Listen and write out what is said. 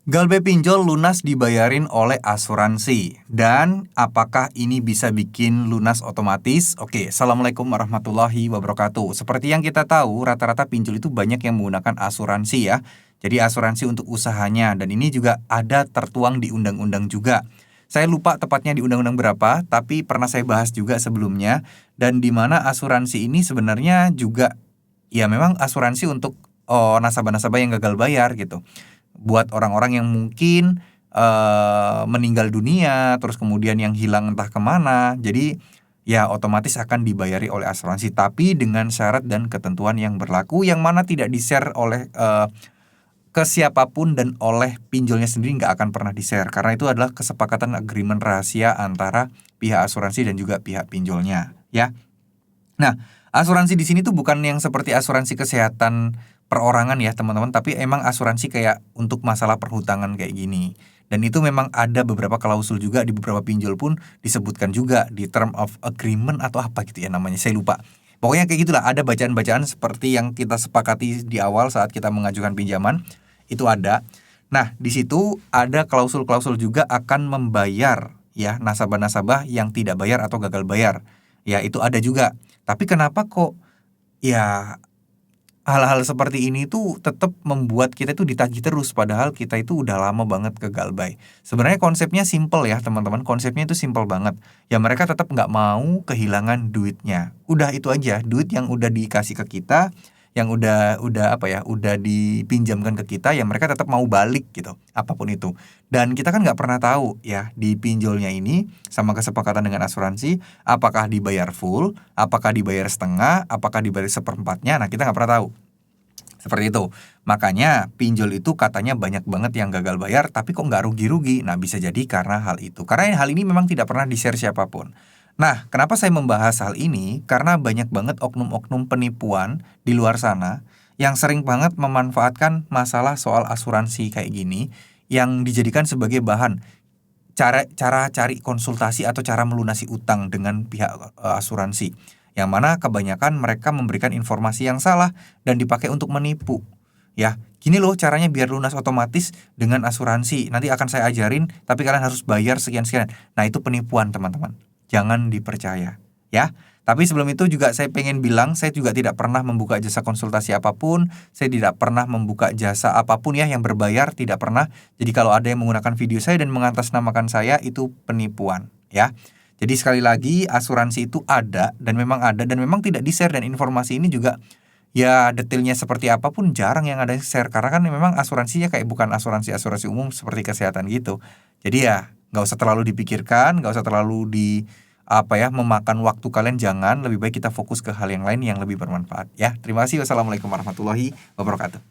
Galbay pinjol lunas dibayarin oleh asuransi. Dan apakah ini bisa bikin lunas otomatis? Oke, Assalamualaikum warahmatullahi wabarakatuh. Seperti yang kita tahu, rata-rata pinjol itu banyak yang menggunakan asuransi ya. Jadi asuransi untuk usahanya, dan ini juga ada tertuang di undang-undang juga. Saya lupa tepatnya di undang-undang berapa, tapi pernah saya bahas juga sebelumnya. Dan di mana asuransi ini sebenarnya juga, ya memang asuransi untuk nasabah-nasabah yang gagal bayar gitu. Buat orang-orang yang mungkin meninggal dunia, terus kemudian yang hilang entah kemana. Jadi ya otomatis akan dibayari oleh asuransi, tapi dengan syarat dan ketentuan yang berlaku, yang mana tidak di-share oleh ke siapapun dan oleh pinjolnya sendiri nggak akan pernah di-share, karena itu adalah kesepakatan agreement rahasia antara pihak asuransi dan juga pihak pinjolnya ya. Nah, asuransi di sini tuh bukan yang seperti asuransi kesehatan perorangan ya teman-teman, tapi emang asuransi kayak untuk masalah perhutangan kayak gini. Dan itu memang ada beberapa klausul juga di beberapa pinjol pun disebutkan juga di term of agreement atau apa gitu ya namanya, saya lupa. Pokoknya kayak gitulah, ada bacaan-bacaan seperti yang kita sepakati di awal saat kita mengajukan pinjaman, itu ada. Nah, di situ ada klausul-klausul juga akan membayar ya nasabah-nasabah yang tidak bayar atau gagal bayar. Ya, itu ada juga. Tapi kenapa kok ya hal-hal seperti ini tuh tetap membuat kita tuh ditagih terus, padahal kita itu udah lama banget ke Galbay. Sebenarnya konsepnya simple ya teman-teman, konsepnya itu simple banget. Ya mereka tetap nggak mau kehilangan duitnya. Udah itu aja, duit yang udah dikasih ke kita, yang udah apa ya, udah dipinjamkan ke kita, ya mereka tetap mau balik gitu, apapun itu. Dan kita kan nggak pernah tahu ya di pinjolnya ini sama kesepakatan dengan asuransi, apakah dibayar full, apakah dibayar setengah, apakah dibayar seperempatnya. Nah, kita nggak pernah tahu. Seperti itu. Makanya pinjol itu katanya banyak banget yang gagal bayar, tapi kok nggak rugi-rugi. Nah, bisa jadi karena hal itu. Karena hal ini memang tidak pernah di-share siapapun. Nah, kenapa saya membahas hal ini? Karena banyak banget oknum-oknum penipuan di luar sana yang sering banget memanfaatkan masalah soal asuransi kayak gini, yang dijadikan sebagai bahan cara cari konsultasi atau cara melunasi utang dengan pihak asuransi. Yang mana kebanyakan mereka memberikan informasi yang salah dan dipakai untuk menipu. Ya, gini loh caranya biar lunas otomatis dengan asuransi. Nanti akan saya ajarin, tapi kalian harus bayar sekian-sekian. Nah, itu penipuan, teman-teman. Jangan dipercaya, ya. Tapi sebelum itu juga saya pengen bilang, saya juga tidak pernah membuka jasa konsultasi apapun, saya tidak pernah membuka jasa apapun ya yang berbayar, tidak pernah. Jadi kalau ada yang menggunakan video saya dan mengatasnamakan saya, itu penipuan, ya. Jadi sekali lagi, asuransi itu ada dan memang tidak di-share, dan informasi ini juga ya detailnya seperti apapun jarang yang ada share, karena kan memang asuransinya kayak bukan asuransi umum seperti kesehatan gitu. Jadi ya nggak usah terlalu dipikirkan, nggak usah terlalu memakan waktu kalian. Jangan, lebih baik kita fokus ke hal yang lain yang lebih bermanfaat ya. Terima kasih. Wassalamualaikum warahmatullahi wabarakatuh.